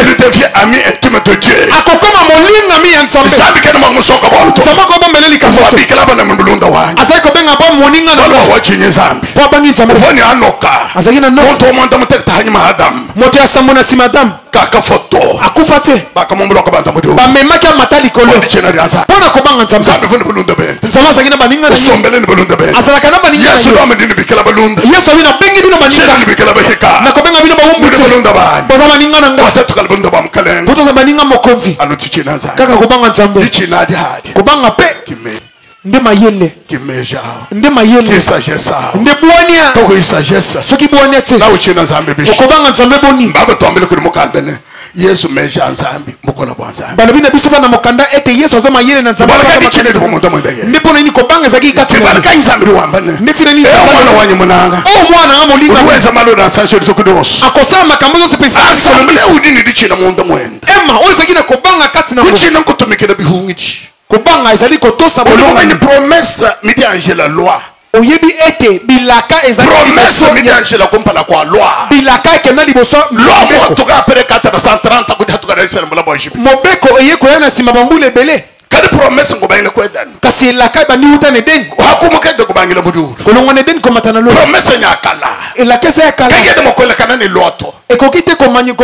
Il devient ami intime de Dieu. Kaka foto akufate bakamomloka bantu bamemaki amata likolo pona kobanga nzambe fone bulunda ben nzambe azakina baninga na sombele ni bulunda ben azalaka na baninga yesu ndo amedini bikela balunda yesu abina bengi bino baninga ni bikela bahika na kobenga bino bawumbu bulunda ba boza baninga nanga watatu kala bulunda ba mkalenga boza baninga mokonzi anotichina nzambe kaka kobanga nzambe tichina hadi hadi kobanga pe kime nde mayele kimeja nde mayele kisagesa nde bwania to kisagesa soki bwania te na uchina nzambe bishi okobanga nzambe boni baba tombele kuri mukandane yesu meja nzambe mukola bwanza balabina biso bana mukanda ete yesu azama mayele na nzambe balaka chine ko muntu mwenda ye ndipo nini kobanga zaki kati balaka nzambe wambane metina ni mwana wanyu munanga mwana ngamolinga uweza malo na sancho zokudos akosala makambo zo sepesa asombe udini dichina muntu mwenda ema ozakina kobanga kati na kuchina nkutumikira bihungiji Kubanga ezali kotosa bolonga ni promesse midi angela loi oyebi ete bilaka ezali promesse midanjela kompala kwa loi bilaka ekenda liboso loi mo toka après 430 kudia toka Israël mbala ba Egypte mobeko eye koya na sima bambula ebele kadi promesse ngobayina ko edan kasi elaka ebandi wuta na Eden hakumukede kubangila muduru kolongwa na Eden komata na lo promesse nyakala elaka eza ya kala kayede mokola kana ni loto ekoki te komanya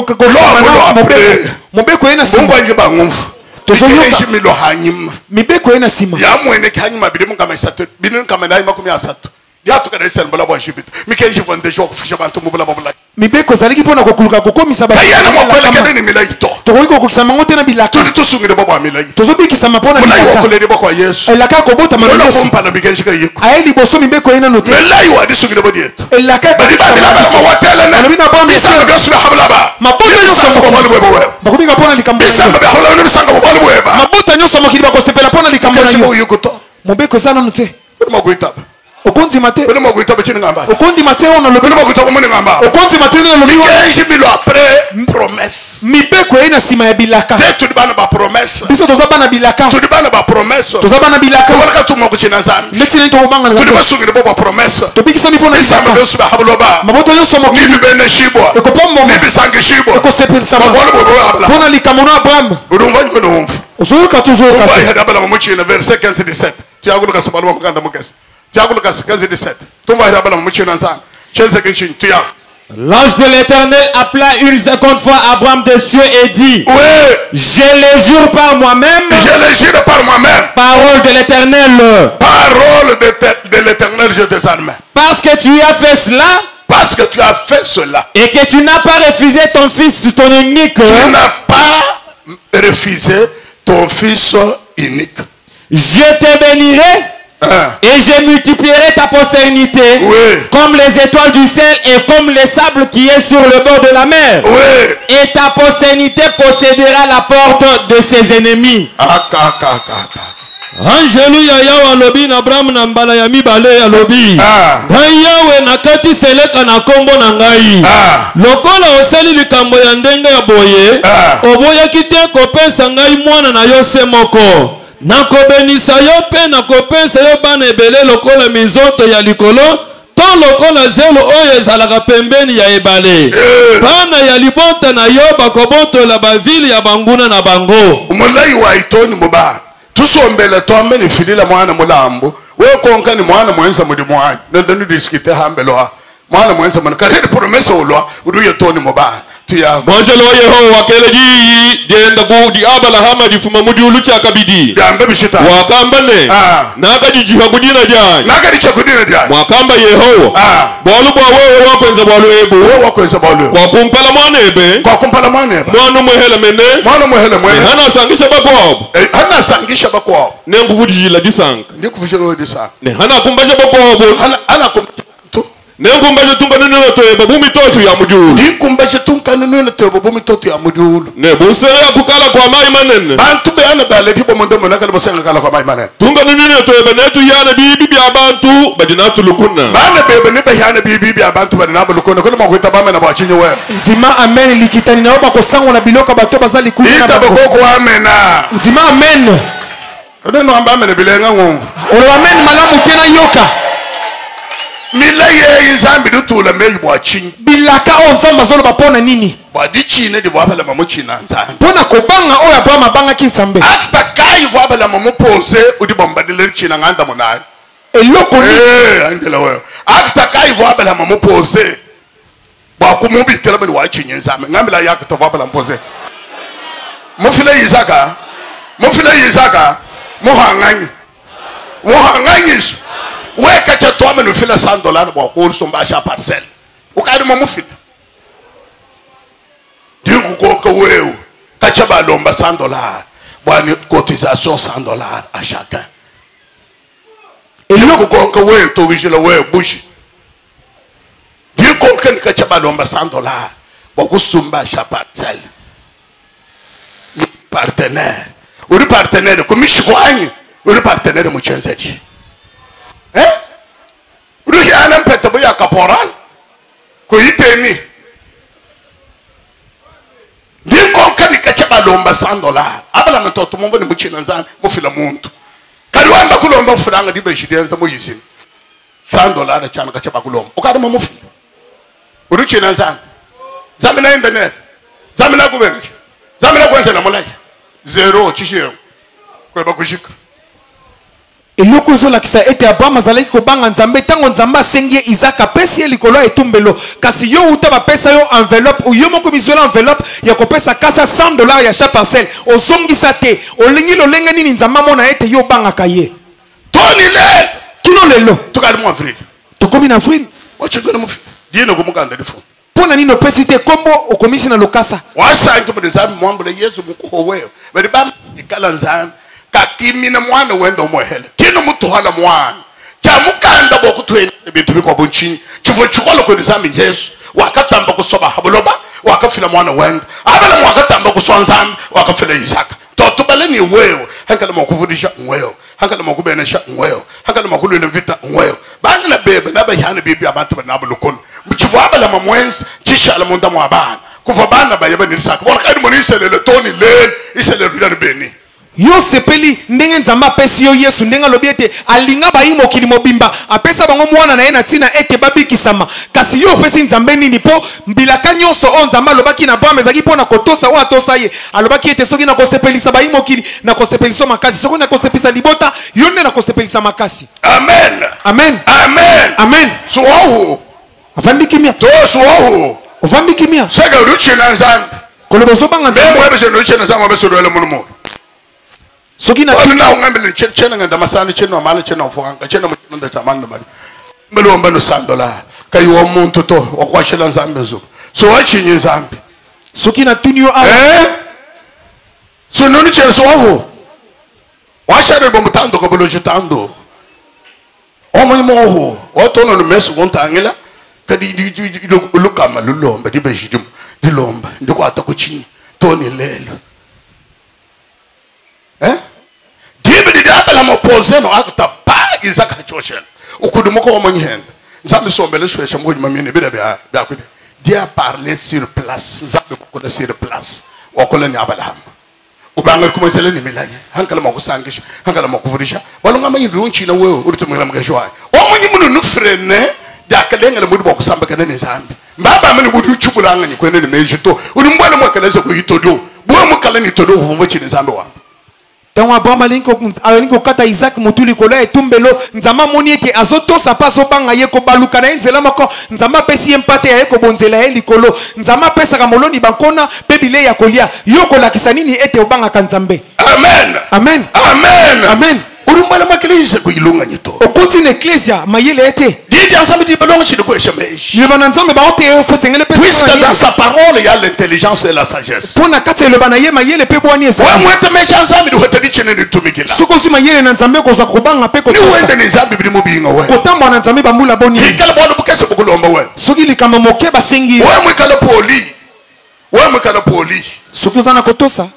mobeko ye na sima mungu anjiba ngumfu tozoyoka milo hanyima mibeko ye na sima ya mwene hanyima bidemu kama isato bidemu kama nayi makumi asatu ya tukada Israël mbala ba Egypte mikeji vonde jo kufisha bantu mubula babula mibeko zaliki mpona kokuluka kokomisa kayana mokola kana ni milai to tokoki kokokisa mango te na bilaka tuli tusungire babo milai tozobikisama mpona milai wakoledi bako Yesu elaka kobota mana Yesu kumpa na mikenji kayiko aye liboso mibeko ye na note milai wadi sungire bodi yetu elaka badi babila ba watele na alobina bombi bisanga byosu habla ba mabota nyonso mokili wewe bakubika mpona likambo bisanga habla na bisanga bobali wewe mabota nyonso mokili bakosepela mpona likambo na yo mobeko eza nanu te okondima te okondima te ono lobi okondima te ono lobi mibeko ye na nsima ya bilaka biso toza bana bilaka toza bana bilaka neti nani tokobanga na tobikisami mpona bilaka mabota nyonso mokili ekopomboma ekosepelisa mpona likambo na Abraham ozoluka tozoluka l'ange de l'Éternel appela une seconde fois Abraham des cieux et dit je le jure par moi-même parole de l'Éternel je désarme parce que tu as fait cela et que tu n'as pas refusé ton fils ton unique tu n'as pas refusé ton fils unique je te bénirai et je multiplierai ta postérité comme les étoiles du ciel et comme les sables qui est sur le bord de la mer. Et ta postérité possédera la porte de ses ennemis. Angeluya yawa lobi na Abraham na mbala ya mibale ya lobi. Ngai yawe nakati seleka na kombo na ngai. Lokola oseli likambo ya ndenge ya boye. Oboya kite kopesa ngai mwana na yo se moko. Nakobenisa yo pe nakopesa yo bana ebele lokola minzoto ya likolo to lokola zelo oyo ezalaka pembeni ya ebale bana ya libota na yo bakobotola bavili ya banguna na bango umulai wa itoni muba tusombele tomeni filila mwana mulambo we konka ni mwana mwenza mudi mwana ndani diskite hambelo mwana mwenza mwana karere promesa ulwa uduye toni muba Bonjelo Yehowa keleji dienda kudi abala hamadi fuma mudi ulucha kabidi wakambane nakajijika kudina jai wakamba Yehowa bolu bwa wewe wakwenza bwalu ebu wakumpala mwana ebe mwana mwehele mene hana sangisha bakwabo ne nguvujila disanga ne hana kumbasha bakwabo Nenkumbaje tunkanununa toeba bumi totu ya mujulu. Dinkumbaje tunkanununa toeba bumi totu ya mujulu. Ne busera kukala kwa mai manene. Bantu be ana bale tipo mondo monakala bosenga kala kwa mai manene. Tunkanununa toeba netu yana bibi bya abantu badinatu lukuna. Bana bebe ne be yana bibi bya abantu badinatu lukuna kono makwita bame na bachinyo we. Nzima amen likitani na oba kosango na biloka bato bazali kuna na bako. Ita bako amena. Nzima amen. Kono no amba amene bilenga ngomvu. Olo amen malamu tena yoka. Milaye inzambi dutula meyi bwachinyi bilaka o nzamba zolo bapona nini badichine di bwabala mamuchina nzambi pona kobanga oya bama banga kinzambe akta kai bwabala mamupose udi bombadile china nganda munayi eloko ni andela wewe akta kai bwabala mamupose bwakumubi kela bani wachinyi nzambi ngambila yakto bwabala mpose mufile yizaka muhanganyi weka cha toa no fila $100 bwa ko somba sha parcel ukari mo mufila dingu ko wewe kacha ba lomba $100 bwa ni cotisation $100 à chacun dingu ko wewe to vijela wewe bushi dingu ko kacha ba lomba $100 bwa ko somba sha parcel partenaire uri partenaire ko mishwani uri partenaire mu chenzeji Ruhi anam petabu ya kaporal ko iteni din konka ni kachaba lomba $100 abala mtoto mumbo ni muchina nzana mufila muntu kadi wamba kulomba furanga dibe shidenza mo yizini $100 chana kacha bakulom okada mamufi uruchi na zan zamina internet zamina kubena zamina kwenza na mulai zero chishiro kwa bakushika eloko ezolakisa ete abraham azalaki kobanga nzambe ntango nzambe asengi ye isaka apesi ye likolo ya etumbelo kasi yo uta bapesa yo enveloppe yo moko mizwela enveloppe ya kopesa kasa $100 ya chaque parcelle ozongisa te olingi lolenge nini nzambe amona ete yo obangaka ye toni le kino lelo tukali mu afrika tokomi na afrika ochikona mufi dino kumukanda difu mpona nini opesi te kombo okomisi na lokasa wasange mu nzambe mwambule yesu mukuhowewe bali bam ikala nzambe kakimina mwana wenda omohele kino mutuhala mwana chamukanda bokutwena bintu biko bonchi chifo chikolo ko nzambe yesu wakatamba kusoba habuloba wakafila mwana wenda abala mwakatamba kusonzambe wakafila isaka totubale ni wewe hankala mokuvudisha wewe hankala mokubenesha wewe hankala mokulwela mvita wewe bangina bebe nabayana bibi abantu banabulukon mchifo abala mamwenzi chishala munda mwabana kuva bana bayeba nilisaka bona kadi monisele le toni len isele rudani beni yo sepeli ndenge nzambe apesi yo yesu ndenge alobi ete alinga bayi mokili mobimba apesa bango mwana na ye na ntina ete babikisama kasi yo opesi nzambe nini mpo mbilaka nyonso oyo nzambe alobaki na abraham ezalaki mpo na kotosa oyo atosa ye alobaki ete soki nakosepelisa bayi mokili nakosepelisa makasi soki nakosepelisa libota yo nde nakosepelisa makasi amen amen amen amen suohu avandi kimia to suohu ovandi kimia sega ruchi na nzambe koloba ozobanga nzambe mwebe je ruchi na nzambe besodwele munumu soki na na ngambele chena nganda masani chena mala chena mfanga chena munda tamanda mali mbelo mbano $100 kayo omuntu to okwashela nzambe zo so wachinye nzambe soki na tunio awa so noni chena so waho washare bomutando ko bolo jitando omonyi moho otono no mesu gontangela kadi di lukama lulomba di bejidim di lomba ndiko atakuchinyi toni lelo la mopose no akta pa izaka choshen ukudumuko omonyhenda nzambe sombele shwesha mukudi mamini bida bya kude dia parler sur place nzambe kukola sur place wakola ni abalaham ubanga kumenzele ni milanye hankala makusangisha hankala makuvudisha balonga mayindi unchina wewe urutumira mugeshwa omonyi muno nufrene jakalengela mudu bokusamba kana nzambe mbaba mani budu chubulanga ni kwene ni mejito urumbwele mwakaleze ko yitodo bwo mukala ni todo uvumba chini nzambe wangu tango abraham alingi kokata isaac motu likolo ya etumbelo nzambe amoni ete azotosa mpe azobanga ye kobaluka na ye nzela moko nzambe apesi ye mpate ya ye kobonzela ye likolo nzambe apesaka moloni bankona mpe bilei ya kolia yo kolakisa nini ete obangaka nzambe amen amen amen amen urumbala makilise kuilunga nyito okuti na eklesia mayele ete didi ensemble di balongo chini ko eshemesh liloba na nzambe baote fosengele mpe puisque dans sa parole il y a l'intelligence et la sagesse mpo na kati ya liloba na ye mayele mpe bwani wa ezali mwete mesha ensemble di wetedi chini ni tumikila soki ozwi mayele na nzambe kozwa kobanga mpe ni kotosa wende ni nzambe bili mubinga we kotambwa na nzambe bambula boni ikala bono bukese bukulomba we soki likambo moke basengi we mwikala poli soki oza na kotosa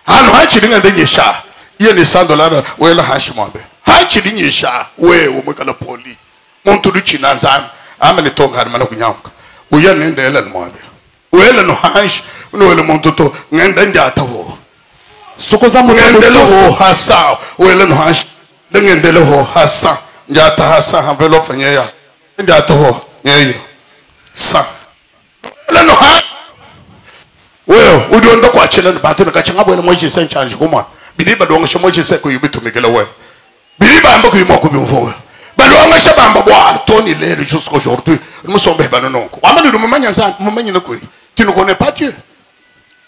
hano hachilinga ndenyesha iye ni $100 wela hashimwabe hachilingisha wewe mwikala poli muntu duchina nzambe amene tonga hadi mana kunyauka uya nende ele mwabe wele no hash no wele muntu to ngende njata ho sokoza ngendele ho hasa wele no hash ngendele ho hasa njata hasa envelope nyeya njata ho nyeyo sa ele no hash wewe udiondo kwa chela na bantu nakachanga bwele moji senchanje kumwana biliba donga shomoji seko yubitumikela we biliba ambako yimoko bimvo balonga shabamba bwa toni lelo jusqu'aujourd'hui nous sommes banononko amani lumanya nzana mumanyi nakoi tu ne connais pas Dieu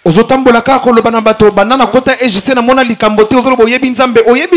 ozotambola kaka koloba na bato banana kota ejise na mona likambo te ozoloba oyebi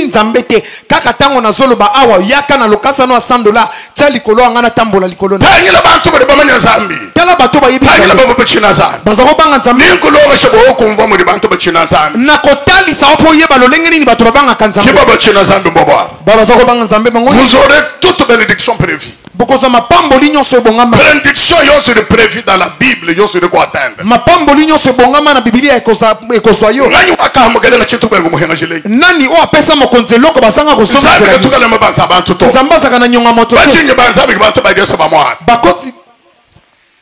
nzambe te kaka ntango nazoloba awa yaka na lokasa no $100 tia likolo anga natambola likolo na tangela bantu bali bamanya nzambe tala bato bayebi tangela babo bachina nzambe baza kobanga nzambe ninkologa shabo okumva muri bantu bachina nzambe na kotalisa opo oyeba lolenge nini bato babangaka nzambe kiba bachina nzambe mbaba baza kobanga nzambe bango vous aurez toute bénédiction prévue bokozwa mapamboli nyonso ebongama bénédiction yose de prévu dans la Bible yose de quoi atteindre mapamboli nyonso ebongama na bibilia ekozwa yo nani wakamugele na chintu kwengu muhenga jile nani o apesa mokonzi eloko bazanga kosonga tukale mabanza abantu to nzambe azaka na nyonga moto te bachinye banzambe bantu badiesa bamwana bakosi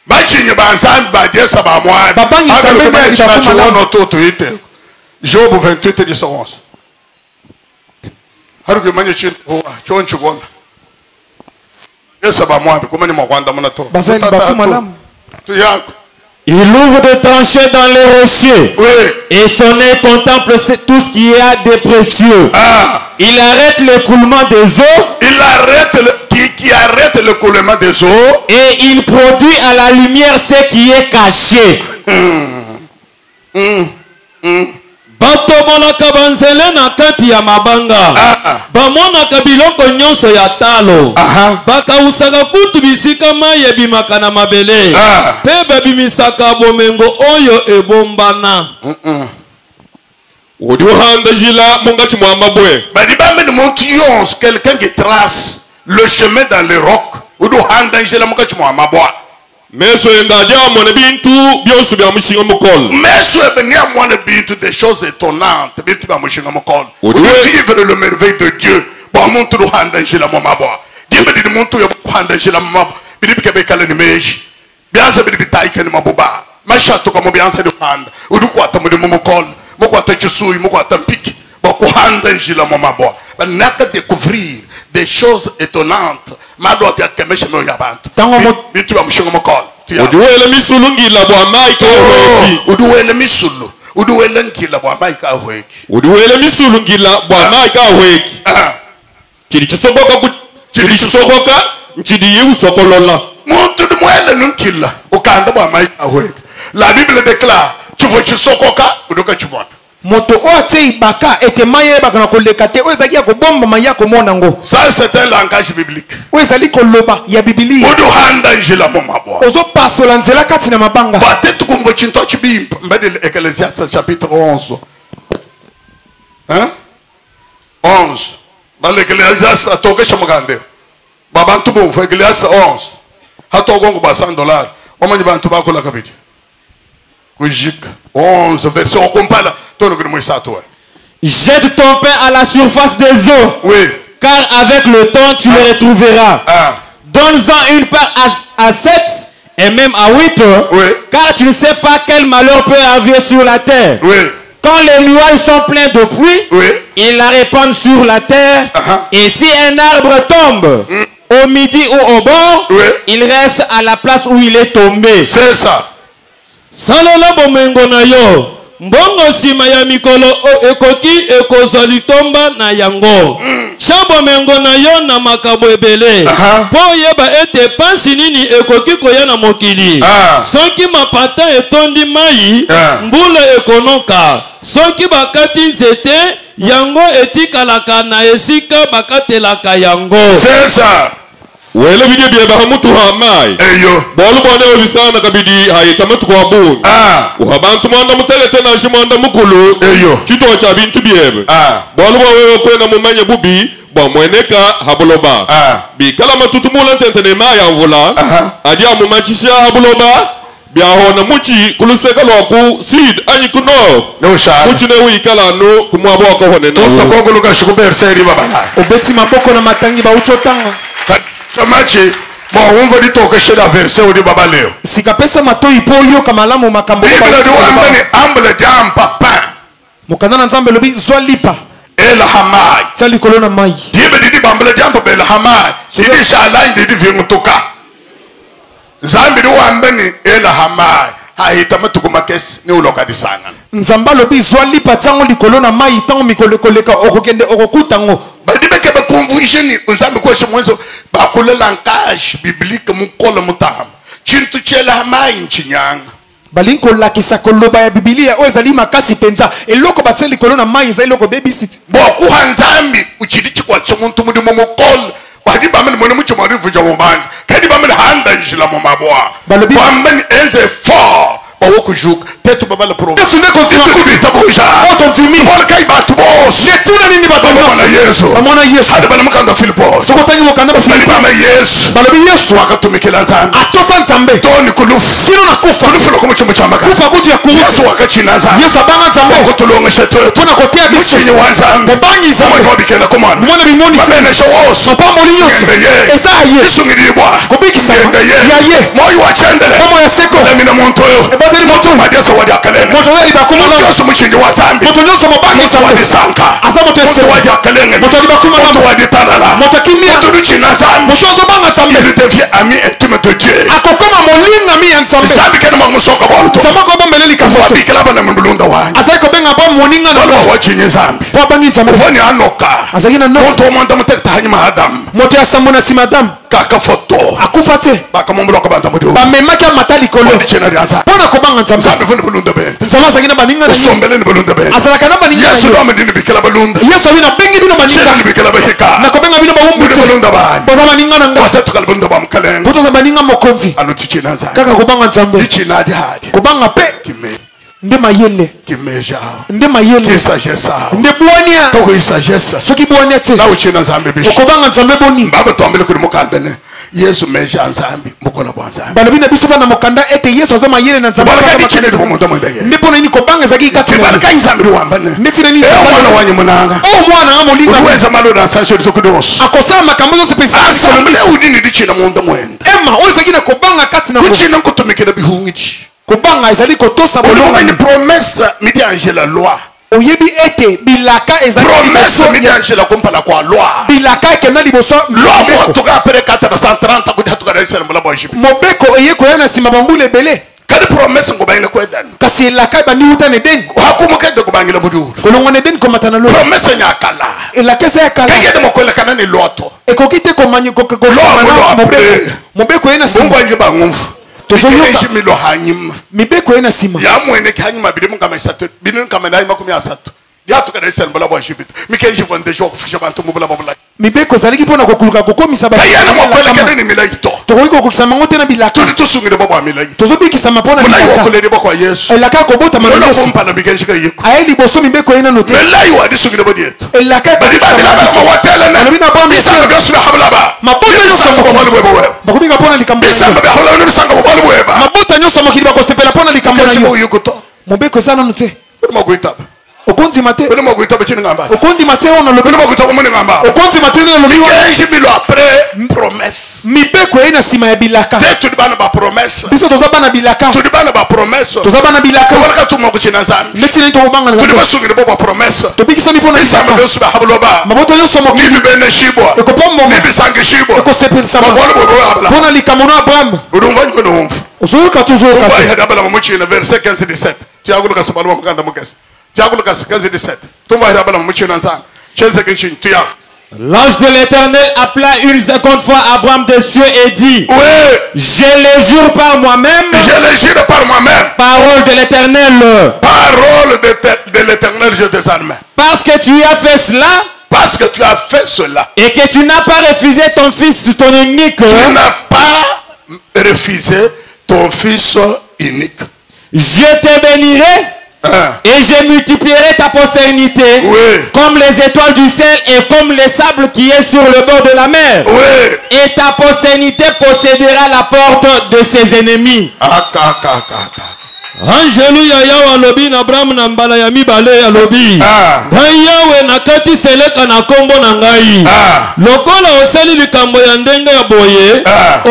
bachinye banzambe badiesa bamwana babangi nzambe na libafu ono to tuite Job 28:11 haruke manye chintu hoa chonchu gona Il ouvre des tranchées dans les rochers. Oui. Et son œil contemple tout ce qui a de précieux. Il arrête l'écoulement des eaux. Il arrête qui arrête l'écoulement des eaux. Et il produit à la lumière ce qui est caché. Batomonaka banzele na kati ya mabanga bamonaka biloko nyonso ya talo bakausaka kutu bisika mai ebimaka na mabele mpe babimisaka bomengo oyo ebombana odi ohanda jila mongati mwa mabwe badi bamene montu yonso quelqu'un qui trace le chemin dans les rocs odi ohanda jila mongati mwa mabwa meso engadia mwana bintu byosu bya mushinga mukol meso ebenia mwana bintu des choses étonnantes bintu bya mushinga mukol vivre le merveille de Dieu bon muntu do handa jila mabwa dibe di muntu yo handa jila mabwa bidi bikebe kala ni meji bianza bidi bitaika ni mabuba mashato kama bianza do handa udu kwata mu mukol mu kwata chisui mu kwata mpiki ba ko handa jila mabwa ba naka découvrir des choses étonnantes mado bya kemesha no yabantu bintu bya mushinga mukol uduwele misulu ngila bwa maika hweki uduwele misulu uduwele ngila bwa maika hweki uduwele misulu ngila bwa maika hweki kiri chisoboka nchidi yewu sokolola muntu dumwele nunkila ukanda bwa maika hweki la Bible déclare chivo chisokoka uduka chibona moto oche ibaka ete maye bakana koleka te ozaki ya kobomba maya komona ngo ça c'est un langage biblique ozali koloba ya biblia odo handa njila momabwa ozo pasola nzela kati na mabanga batetu kungo chinto chibimba mbede Ecclésiaste chapitre 11 hein 11 dans l'Ecclésiaste atokesha mugande babantu bo Ecclésiaste 11 hatogongo ba $100 omanyi bantu bakola kabiti kujika 11 verset on compare. Jette ton pain à la surface des eaux. Oui. Car avec le temps tu le retrouveras. Donne-en une part à 7 et même à 8. Oui. Car tu ne sais pas quel malheur peut arriver sur la terre. Oui. Quand les nuages sont pleins de pluie, oui. ils la répandent sur la terre. Et si un arbre tombe au midi ou au bord, oui. il reste à la place où il est tombé. C'est ça. Salola bomengo na yo. Mbongo sima ya mikolo ekoki ekozali tomba na yango. Chambo mengo na yo na makabo ebele. Po yeba ete pansi nini ekoki koya na mokili. Soki mapata etondi mai, mbula ekonoka. Soki bakati nzete, yango etikalaka na esika bakatelaka yango. C'est ça. Wele bidi biye bahamutu hamai. Eyo. Bolu bwane obisana kabidi hayitamutu kwa bungu. Uhabantu mwanda mutelete na shimwanda mukulu. Eyo. Chito cha bintu biyebe. Bolu bwane kwena mumanye bubi. Bwa mweneka habuloba. Bi kala matutumula ntentene maya mvula. Adia mumachisha habuloba. Bia hona muchi kuluseka loku seed anyi kuno. Muchi ne wikala no kumwabo wako hone na. Toto kongo luka shukubere seri babala. Obeti maboko na matangi ba uchotanga. Chamachi bon umva ditokeshe la verset odi baba leo sikapesa matoi po yo kamalamu makambo ba Bible duambe ni amble jam papa mukandana nzambe lobi zwalipa el hamai tali kolona mai dibe didi bamble jam papa el hamai didi shalai didi vingutuka zambi duambe ni el hamai haita matukuma kes ni uloka disanga nzamba lobi zwalipa tango likolona mai tango mikolekoleka okokende okokutango badibe ke ba confusion nzambe ko shemwenzo ba kule langage biblique mukolo mutam chintu chela hamai nchinyanga balinko lakisa koloba ya biblia ozali makasi penza eloko bateli kolona mai za eloko babysit bo ku hanzambi uchidiki kwa chemuntu mudi mukolo badiba mene mone mucho marivu ja mubanje kadi ba mene handa njila mumabwa ba mene enze fort bawokujuka tetu babala pro Yesu ne continue kubita boja otontimi volkai batu bos jetuna nini bamona Yesu bamona Yesu adabana mukanda Philipos sokotangi mukanda ba Philipos bamona Yesu balobi Yesu akatumikela nzambe atosa nzambe toni kulufu kino na kufa kulufu lokomo chombo chamaka kufa kuti ya kufa Yesu akachina nzambe Yesu abanga nzambe okutulonga shetu tuna kotea bisu chenye wanzambe mubangi nzambe mwe bikenda komana mwana bimoni bamene showos mopamoli Yesu ezaye Yesu ngidibwa kubiki sama yaye yaye moyo wachendele moyo ya seko mina muntu yo ebateli moto wese wadi akalenge moto wali bakuma moto yose muchinji wa zambi moto nyonso mobangi moto wadi sanka asa moto moto wadi akalenge moto wali bakuma moto wadi talala moto kimia moto duchina zambi moto zobanga nzambe il devient ami intime de Dieu akokoma molinga mi ya nzambe zambi kene mangusoka boluto nzambe ko bombeleli kafoto wabikila bana mbulunda wanyi asai ko benga bo moninga na balo wachinye zambi po bangi nzambe uvoni anoka azakina no moto omonda mutekta hanyuma adam moto ya samona si madame kaka foto akufa te bakamumbula kabanta mudu bamemaki amata likolo ndichena ryaza mpona kobanga nzambe zambi vuni bulunda bende nzambe azalaki na baninga na usombele ni bulunda bende azalaka na baninga yesu ndo amedini bikila bulunda yesu abi nabengi bino chena ni baninga bikila bahika nakobenga bino muri bawumbuti bulunda bani boza baninga na nga watatu kala bulunda bamkalenga mbuto za baninga mokonzi ano tichina zambi kaka kobanga nzambe tichina adi hadi kobanga pe kime nde mayele kimeja nde mayele kisagesa nde bwania toko isagesa soki bwania te na uchina zambi bishi okobanga nzambe boni baba tombele kuri mukandane yesu meja nzambi mukola bwa nzambi balobi na biso bana mokanda ete yesu aza mayele na nzambe bala kadi chine ko muntu mwenda ye nde mpona nini kobanga ezalaki kati bala na kai nzambi wambane ndeti na nini mwana wanyu munanga o mwana nga molinga uweza malo na sancho lizokudos akosala makambo nyonso mpe asamble udini dichina muntu mwenda ema oyo ezalaki na kobanga kati na kuchina nkutumikira bihungiji kobanga ezali kotosa bolonga ni bolonga promesse midi angela loi oyebi ete bilaka ezali promesse midi angela kompala kwa loi bilaka ekenda liboso loi mo toka apere 430 kudi hatuka daisa mbula bo jibi mobeko eye koya na nsima bambula ebele kadi promesse ngobayile kwedani kasi elaka ebandi wuta na edeni hakumukede kubangila muduru kolongwa na edeni komata na lola promesse nyakala elaka eza ya kala kayede mokwelekana ni loto ekoki te mobeko ye na nsima ungwanji bangumfu tozoyoka milo hanyima mibeko ye na nsima yamwene hanyima biri mukama isatu biri mukama nayi makumi asatu yatuka daisa mbula bo jibi mikeji vondejo kufisha bantu mubula babula mibeko ezalaki mpona kokuluka kokomisa kayana mokwelekana ni milaito tokoki kokokisa bango te na bilaka tuli tusungire bo bwa milaito tozobikisama mpona mulai bilaka wakuleli bo kwa yesu elaka akobotama na lola yesu kumpana mikeji ka yiko aye liboso mibeko ye nano te melai wadi sungire bo dieto elaka badi babila ba hotela na alobi na bambi bisanga byosu habla ba mabota nyonso bisanga bo bwe bwe bakobika mpona likambo bisanga be habla na bisanga bo bwe ba mabota nyonso mokili bakosepela mpona likambo na kashi bo yo yukuto mobeko eza nano te mo kuitaba okondima te mo kuitaba chini ngamba okondima te oyo nalobi mo kuitaba mo ngamba okondima te nalobi mikeji milo après promesse mibeko ye na nsima ya bilaka te tudi bana ba promesse biso toza bana bilaka tudi bana ba promesse toza bana bilaka wala tumo kuchina zambi ndeti nani tokobanga na tudi nzambe basungire bo ba promesse tobikisami mpona bisanga bilaka byosu habla ba mabota nyonso mokili ni bene shibwa ekopomboma ni bisanga shibwa ekosepelisama bole bwe habla mpona likambo na abrahamu urunganyi ko no ozoyoka tozoyoka kumba te ihada bala muchina verset 15 17 tiagulu sabalu wa mkanda mukasi tiagulu 15 17 tumba ihada bala muchina sana chenze kinchin tuya L'ange de l'Éternel appela une seconde fois Abraham des cieux et dit, oui, je les jure par moi-même, je les jure par moi-même, parole de l'Éternel, parole de l'Éternel, je te admets. Parce que tu as fait cela, parce que tu as fait cela, et que tu n'as pas refusé ton fils, ton unique, tu n'as pas refusé ton fils unique, je te bénirai. Et je multiplierai ta postérité comme les étoiles du ciel et comme les sables qui est sur le bord de la mer. Et ta postérité possédera la porte de ses ennemis. Angeluya yawa lobi na Abraham na mbala ya mibale ya lobi. Ngai yawe nakati seleka na kombo na ngai. Lokola osali likambo ya ndenge ya boye,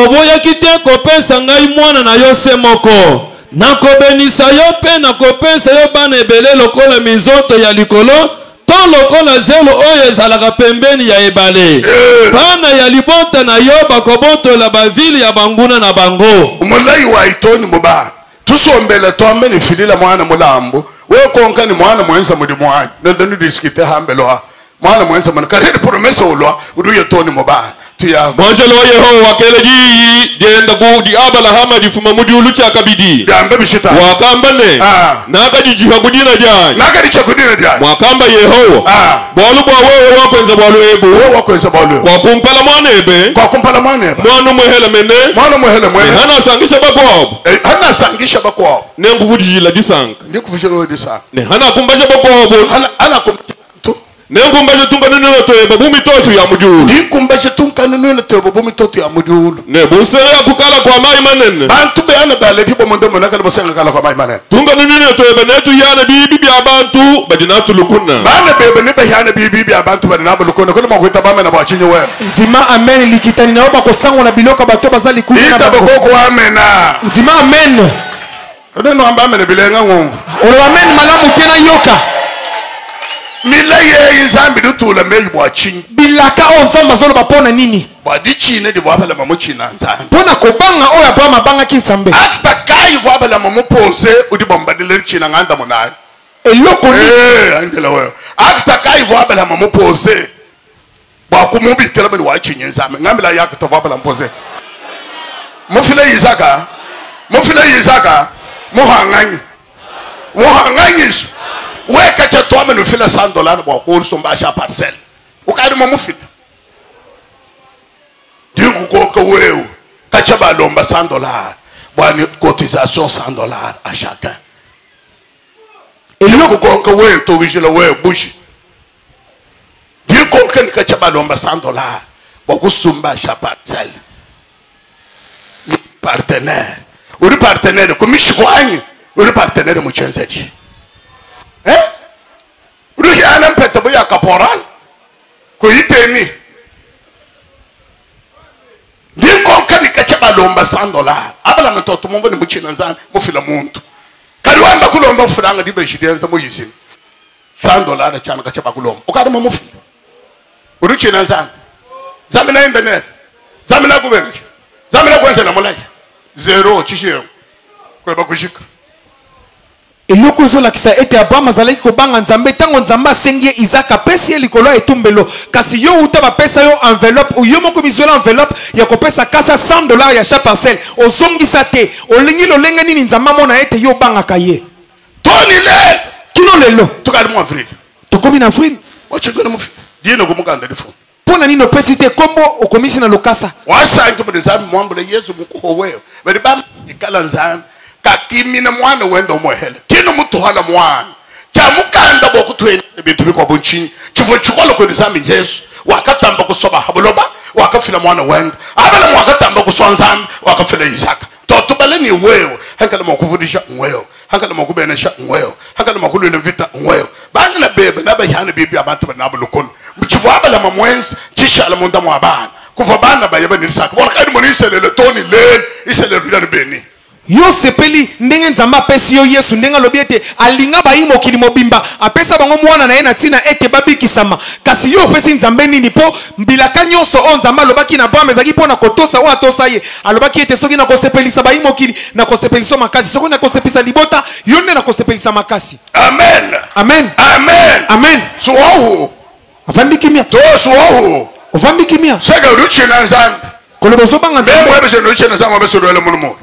oboyaki te kopesa ngai mwana na yo se moko. Nakobenisa yo pe nakopesa yo bana ebele lokola minzoto ya likolo to lokola zelo oyo ezalaka pembeni ya ebale. Bana ya libota na yo bakobotola bavili ya banguna na bango. Mulai wa itoni muba tusombele tombe ni filila mwana mulambo we konka ni mwana mwenza mudi mwanyi ndani diskite hambelwa mwana mwenza mwana karedi promesa ulwa uduye toni muba Bonjelo Yehowa keleji dienda ku di abala hama di fuma mudi ulucha kabidi dambe bishita wakamba ne naka di jihagudina jai naka di chakudina jai wakamba Yehowa bolu bwa wewe wakwenza bolu ebu wewe wakwenza bolu wakumpala mwana ebe wakumpala mwana ebe mwana muhele mene mwana muhele mwene hana sangisha bakwabo hana sangisha bakwabo ne nguvujila disanga ne kuvujila disanga ne hana kumbasha bakwabo hana kumbasha nenkumbaje tunkanununa toyeba bumi totu ya mujulu dinkumbaje tunkanununa toyeba bumi totu ya mujulu ne busere akukala kwa mai manene bantu be ana dale tipo mondo mona kala bosenga kala kwa mai manene tunkanununa toyeba netu yana bibi bya abantu badinatu lukuna bana bebe ne be yana bibi bya abantu badinatu lukuna kono makwita bame na bachinye we nzima amen likitani na oba kosango na biloka bato bazali kuna ita boko amena nzima amen Kodeno amba mene bilenga ngomvu. Olwameni malamu tena yoka. Milaye izambi dutula meyi bwachinyi. Bilaka o nzamba zolo bapona nini? Badichine di bwabala mamuchina nzambi. Pona kobanga o ya bama banga kinzambe. Akta kai bwabala mamupose udi bombadile china nganda munayi. Eloko ni. Andela wewe. Akta kai bwabala mamupose. Bwakumubi kela bani wachinyi nzambi. Ngambila yako to bwabala mpose. Mufile Isaka. Mufile Isaka. Muhanganyi. Muhanganyi. Weka cha tuame nufila $100 bwa kurso mbasha parcel. Ukadi mamufila. Dingu koka wewe. Kacha balomba $100. Bwani cotisation $100 à chacun. Dingu koka wewe to wishila wewe bushi. Dingu koka ni kacha balomba $100. Bwa kusumba sha parcel. Partenaire. Uri partenaire kumishikwanyi. Uri partenaire muchenzeji. Uri yana mpeta boya kaporal. Kuiteni. Ndiko kani kachaba lomba $100. Abala mtoto mungu ni muchina nzani mufila muntu. Kadi wamba kulomba furanga dibe shidenza muyizini. $100 chana kachaba kulomba. Ukadi mufila. Uri china nzani. Zamina internet. Zamina kubeneki. Zamina kwenze na mulai. Zero chishiyo. Kwa bakushika. Eloko zola kisa ete Abraham zalaki kobanga nzambe tango nzambe asengie Isaac apesi likolo etumbelo kasi yo uta bapesa yo enveloppe ou yo moko mizola enveloppe ya kopesa kasa $100 ya chaque parcelle ozongisa te olingi lolenga nini nzambe mona ete yo bangaka ye toni le kino lelo tukadi mu avril tokomi na avril ochekana mu dieno kumukanda difu pona nino pesi te kombo okomisi na lokasa wasange mu nzambe mwambule Yesu mukowewe bali bam ikala nzambe kakimina mwana wenda omohele kino mutuhala mwana chamukanda bokutwene bintu biko bonchinyi chifo chikolo ko nzambe Yesu wakatamba kusoba habuloba wakafila mwana wenda abala wakatamba kuswanzambe wakafila Isaka totubale ni wewe hankala makuvudisha wewe hankala makubenesha wewe hankala makulule vita wewe bangala bebe nabayana bibi abantu banabulukon mchifo abala mamwenzi chishala munda mwabana kuva bana bayeba nirisaka bona kadi monisele le toni len isele rudani beni yo sepeli ndenge nzamba apesi yo Yesu ndenge alobi ete alinga bayi mokili mobimba apesa bango mwana na ye na ntina ete babikisama kasi yo opesi nzambe nini mpo mbilaka nyonso oyo nzambe alobaki na Abraham ezalaki mpo na kotosa oyo atosa ye alobaki ete soki nakosepelisa bayi mokili nakosepelisa makasi soki nakosepelisa libota yo nde nakosepelisa makasi. Amen. Amen. Amen. Amen. Suwahu. Avandi kimia. To suwahu. Avandi kimia. Sega uruchi na nzambe. Kolobo sobanga nzambe. Mwe bese uruchi na nzambe beso dole munumu.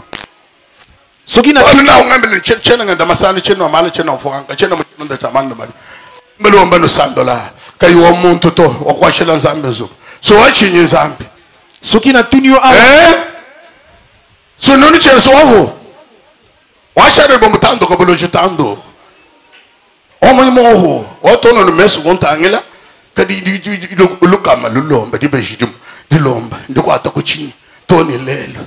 Sokina tuna ngambele chena nganda masani chena mala chena mfanga chena munda tamanda mali mbelo mbano $100 kai wo muntu to wakwashela nzambe zo so wachinye nzambe sokina tunyo a so noni chena so wo washare bombo tando ko bolo jitando omoni moho otono no mesu gontangela kadi di lukama lulomba di bejidim di lomba ndiko atako chinyi toni lelo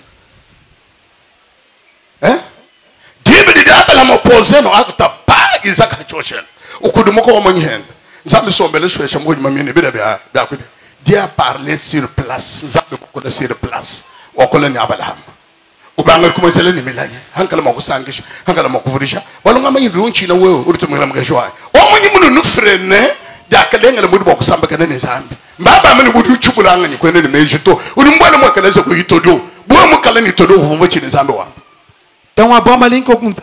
la m'opposer no akta pa Isaac Choshen ukudumuko omonyhenda nzambe sombele shwesha mgonyi mamini bida bya kwide Dieu a parlé sur place nzambe ko sur place wakola ni Abraham ubanga kumenzele ni milanye hankala makusangisha hankala makuvudisha walunga manyi runchila wewe urutumira mgashwa omonyi munu nufrene dakalenga mudu bokusamba kana nzambe mbaba mani budu chubulanga ni kwene ni mejito ulimbwana mwakaleza ko hitodo bwo mukala ni todo uvumbo chini nzambe wangu tango Abraham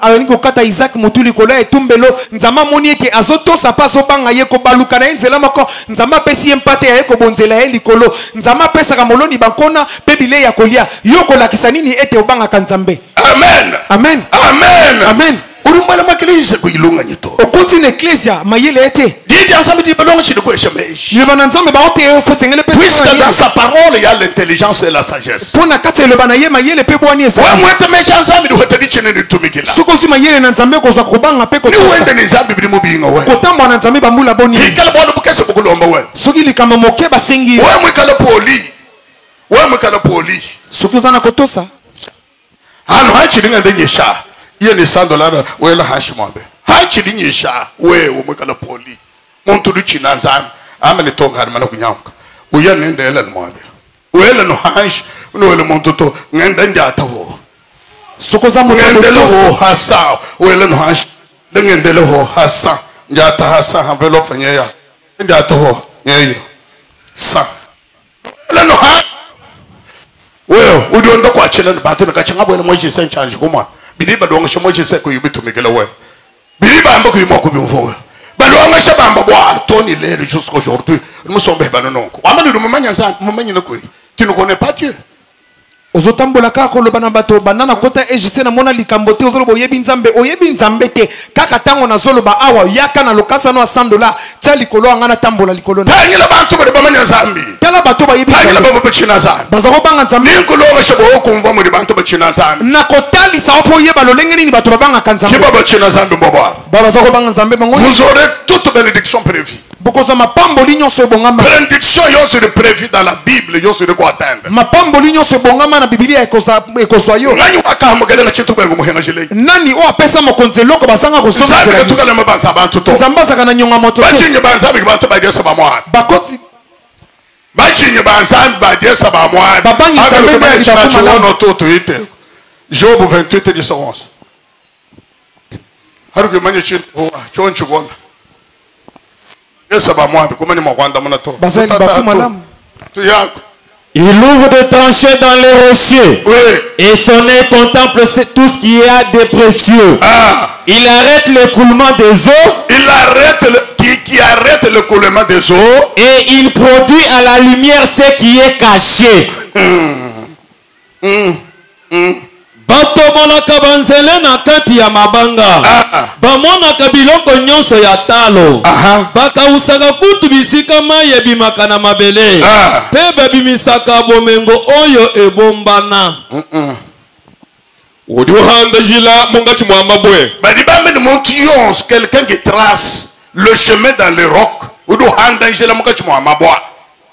alinko kata Isaac motuli kola etumbelo nzamba moni ete azotosa pa sobanga ye ko baluka na nzela moko nzamba pesi empate ya ko bonzela ye likolo nzamba pesa ka moloni bakona pe bile ya kolia yoko la kisanini ete obanga ka nzambe. Amen. Amen. Amen. Amen. Urumbala makelise ko ilunga nyito okoti na ecclesia mayele ete didi ensemble di balonga chide ko eshamesh le bana nzambe ba ote fo sengele pe puisque dans sa parole il y a l'intelligence et la sagesse pona kati le bana ye mayele pe bwani esa wa mwete mecha ensemble di hoteli chene ni tumikila soko si mayele na nzambe ko za kobanga pe ko ni wende ni nzambe bi mo binga we kotamba na nzambe ba mbula boni ikala bono bukese bukulomba we soki likama moke ba sengi we mwikala poli soki uzana kotosa hano hachi linga ndenyesha iye ni $100 wela hashimombe hachi linyesha wewe mwekala poli muntu duchina nzambe amene tonga mana kunyanga uya nendela nimwale wela no hash no wela muntu to ngenda njata ho ngendele ho hasa wele no hash ngendele ho hasa njata hasa envelope nyeya njata ho nyeyo sa le no ha well udi ondo kwa chela bantu nakachanga bwele moji senchanje kuma bidiba donga shomoji se ko yubitumikela we bidiba amba ko yimo ko biufo balonga shabamba bwa toni lelo jusqu'aujourd'hui nous sommes banonko amani du mumanya nzana mumanya nako tu ne connais pas Dieu ozotambola kaka koloba na bato banana kota ejise na mona likambo te ozoloba oyebi nzambe te kaka tango na zoloba awa yaka na lokasa no $100 tia likolo anga na tambola likolo na tangela bantu ba bamanya nzambe tala bato bayebi tangela babo bachina nzambe bazako banga nzambe nikolo shabo okumva muri bantu bachina nzambe na kotalisa opo yeba lolenge nini bato babanga kanzambe kiba bachina nzambe mbobo bazako banga nzambe bango vous aurez toute bénédiction prévue bokoza mapamboli nyonso ebongama bénédiction yose de prévu dans la Bible yose de quoi atteindre mapamboli nyonso ebongama na Biblia ekoswa yo nani wakamugele na chintu bwengu muhenga jile nani o apesa mokonzi eloko basanga kosomisa nzambe tukale mabanza abantu to nzambe azaka na nyonga moto te bachinye banzambe bantu badiesa bamwana bakosi bachinye banzambe badiesa bamwana babangi nzambe na chakuma to tuite Job 28:11 haruke manye chintu ho chonchu gona il ouvre des tranchées dans les rochers. Oui. Et son œil contemple tout ce qui a de précieux. Il arrête l'écoulement des eaux. Il arrête qui arrête l'écoulement des eaux. Et il produit à la lumière ce qui est caché. Bato monaka banzele na kati ya mabanga bamonaka biloko nyonso ya talo bakausaka kutu bisika mai ebimaka na mabele mpe babimisaka bomengo oyo ebombana odi ohanda jila mongati mwa mabwe badibambe ni montu yonse quelqu'un qui trace le chemin dans les rocs odi ohanda jila mongati mwa mabwa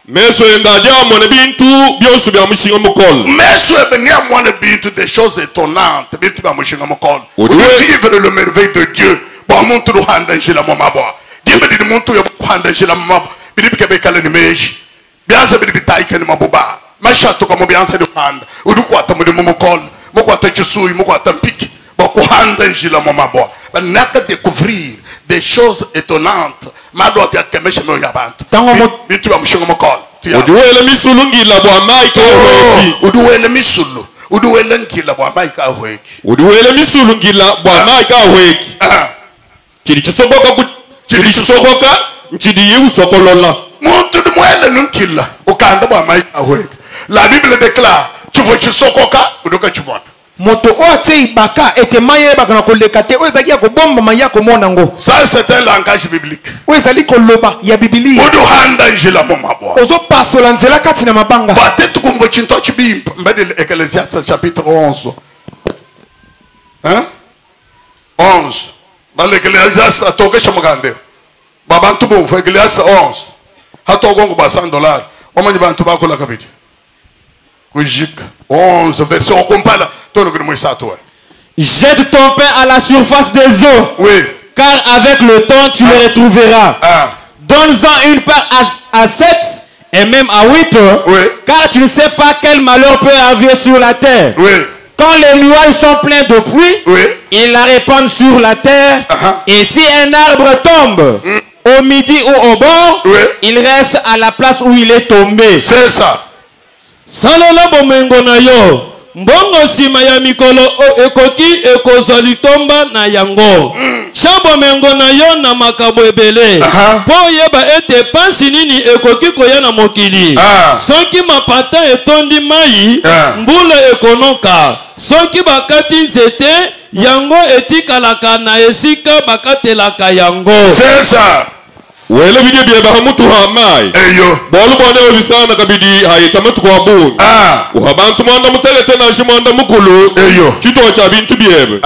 meso engadia mwana bintu byosu bya mushinga mukol meso ebenia mwana bintu des choses étonnantes bintu bya mushinga mukol odi vivre le merveille de Dieu ba muntu do handa jila mo mabwa dibe di muntu yo handa jila mo mabwa bidibi ke bekala ni meji bianza bidibi taika ni mabuba mashato kama bianza do handa odi kwata mu de mukol mo kwata chisui mo kwata mpiki ba ko handa jila mo mabwa ba naka découvrir des choses étonnantes mado bya kemesha mo yabantu bitu ba mushinga mukol uduwele misulu ngila bwa maika hweki uduwele misulu uduwele ngila bwa maika hweki uduwele misulu ngila bwa maika hweki chiri chisoboka nchidi yu sokolola muntu dumwele nunkila ukanda bwa maika hweki la Bible déclare chivo chisokoka uduka chimona moto o atie ibaka ete maye bakana koleka te o ezali ya kobomba maya komona ngo ça c'est un langage biblique o ezali koloba ya Biblia odo handa njila mo mabwa ozo pasola nzela kati na mabanga batetu kungo chinto chibimba mbede Ecclésiaste chapitre 11 hein 11 dans l'Ecclésiaste atokesha mugande babantu bo fa Ecclésiaste 11 hatogongo ba $100 omanyi bantu bakola kabiti kujika 11 verset on compare. Jette ton pain à la surface des eaux. Oui. Car avec le temps tu le retrouveras. Donne-en une part à 7 et même à 8. Oui. Car tu ne sais pas quel malheur peut arriver sur la terre. Oui. Quand les nuages sont pleins de pluie, oui. ils la répandent sur la terre. Et si un arbre tombe au midi ou au bord, oui. il reste à la place où il est tombé. C'est ça. Salola bomengo na yo. Mbongo sima ya mikolo ekoki ekozwa litomba na yango. Chambo mengo na yo na makabo ebele. Po yeba ete pansi nini ekoki koya na mokili. Soki mapata etondi mai, mbula ekonoka. Soki bakati nzete, yango etikalaka na esika bakatelaka yango. C'est ça. Wele bidi bia bahamutu hamai. Eyo. Bolu bwane obisana kabidi hayetamutu kwa bunu. Uhabantu mwanda mutelete na shimwanda mukulu. Eyo. Chito cha bintu biebe.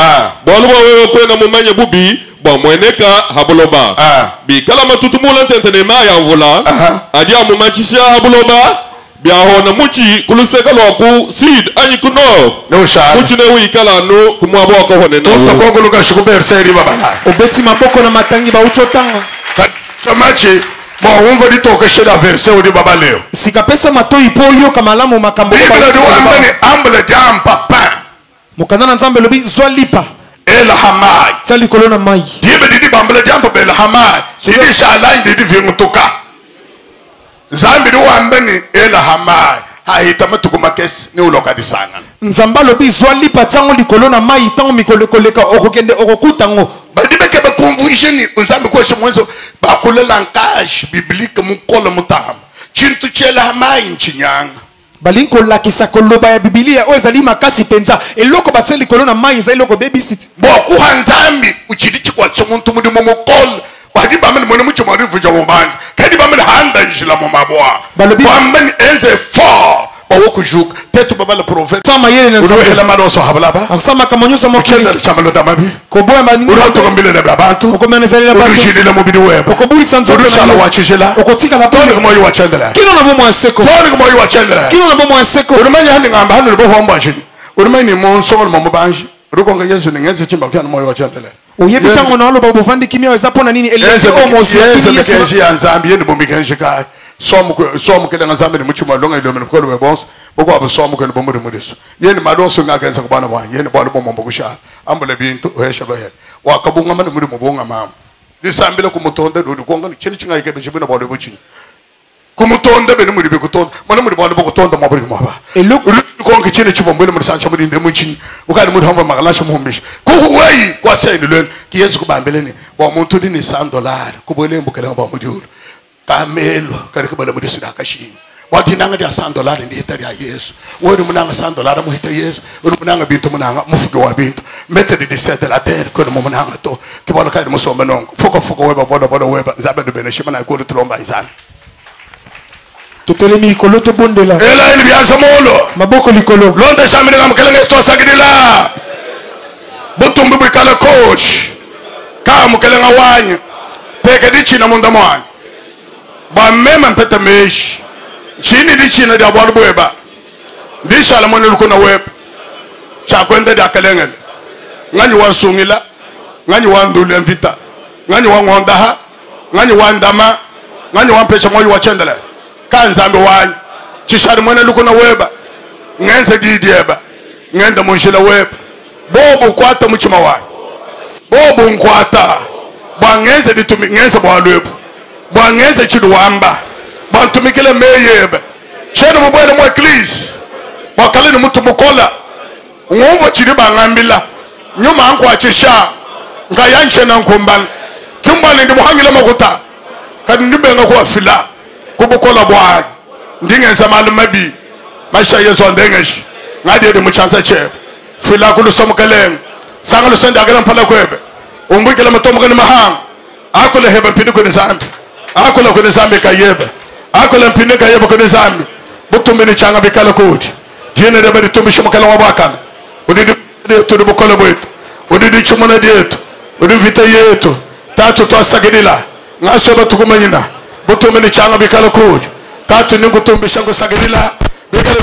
Bolu bwane kwena mumanye bubi bwa mweneka habuloba. Bikala matutumula ntentene maya mvula. Adia mumachisha habuloba. Bia hona muchi kuluseka lwaku seed anyi kuno. No sha. Muchi ne wikala no kumwabo ko hone na. Toto kogulu ka shikuber seri babala. Obeti maboko na matangi ba uchotanga. Chamachi bon on va dire que chez la verset au baba leo sikapesa matoi po yo kamalamu makambo Bible do ambani amble jam papa mokanda nzambe lobi zwa lipa Elhamai. Tali kolona mai. Dibe didi bambele jambo Elhamai. Didi shalai didi vingutuka. Zambi du wambeni Elhamai. Haita matukuma kesi ni uloka disanga. Nzamba lobi zwa lipa tango li kolona mai tango mikoleka okokende okokutango. Badibe kebe confusion nzambi kwa shimwenzo bakule langage biblique mukolo mutama. Chintu chela mai nchinyanga. Balinko lakisa koloba ya Biblia ozali makasi penza eloko bateli kolona mai za eloko babysit boku hanzambi uchidiki kwa chomuntu muri mu mukol wadi bamene mone mu chomari vuja mumbanje kadi bamene handa njila mu mabwa bamene enze for bawoku juk tetu babala prophète sama yele na nzambe la madoso habalaba asama kamonyosa mokili chenda chamalo damabi ko boya mani uroto kombile na babantu okomenezali na bantu urujidile mu bidi weba okobuli sanzo urushala wachijela okotika la toni ko moyo wachendela kino na bomo anseko toni ko moyo wachendela kino na bomo anseko urumanya handi ngamba hanu bo homba chini urumanya ni monsolo mu banji urukonga yesu ni ngenze chimba kwa moyo wachendela oyebi tango na olo babo vandi kimia weza pona nini elezi omozi yesu mekenshi ya nzambi yeni bomikenshi kai somu kele nzambi ni muchuma longa ilo mene kwa bons boko abo somu kele bomuri mudiso yeni madonso ngakenza kubana bwa yeni bolo bomombo kusha ambule bintu ohesha lohe wakabunga mani muri mubunga mama disambile kumutonde do konga ni chini chinga ikebe chibina bolo buchin kumutonde bene muri bikutonda mwana muri bolo bukutonda maburi mwaba konga chini chibombele muri sancha muri ndemu chini ukali muri hamba magalasha muhumbish kuhuwei kwa saini lwen ki yesu kubambeleni wa muntu ni $100 kubole mbukele ngaba mujuru kamelo kari kubole muri sidaka shi wati nanga dia $100 ndi hitari ya yesu wori munanga $100 mu hita yesu wori munanga bintu munanga mufuge wa bintu mettre de set de la terre ko mo munanga to kibolo kari musomba nongo fuko weba bodo weba zabe de beneshima na ko tulomba izana tutelemi likolo to bondela ela ili biasa molo maboko likolo londe shamini ngamkelenge sto sagidila butumbu bikala coach kamu kelenga wanye teke dichina munda mwana ba mema mpeta mesh chini dichina dia bwadu bweba dishala mwana lukuna web cha kwende dia kelenge ngani wansungila ngani wandule mvita ngani wangondaha ngani wandama ngani wampesha moyo wachendele kanzambe wanye chishari mwana lukuna weba ngenze didieba ngenda munshila weba bobo kwata muchima wanye bobo nkwata bwangenze ditumi ngenze bwalwebu bwangenze chiduwamba bantumikile meyebe chene mubwele mwa eglise bakale ni mutu bukola ngombo chiri bangambila nyuma ankwa chisha ngayanche na nkumbana kimbali ndi muhangile makuta kadi ndimbenga kwa fila kubukola bwa ndingenza malumabi masha yeso ndengeshi ngadi de muchanza chebe fila kulusomukeleng sangalo senda agala mpala kwebe umbukela matomukani mahanga akole heba mpini kuni zambi akole kuni zambi kayebe akole mpini kayebe kuni zambi butumbini changa bikala kuti jine de bari tumbi shumukala wabakana udidi tudu bukola bwetu udidi chumuna dietu udidi vita yetu tatu twasagidila ngasoba tukumanyina butumbini changa bikala kuti tatu ningu tumbi shangu sagidila bikala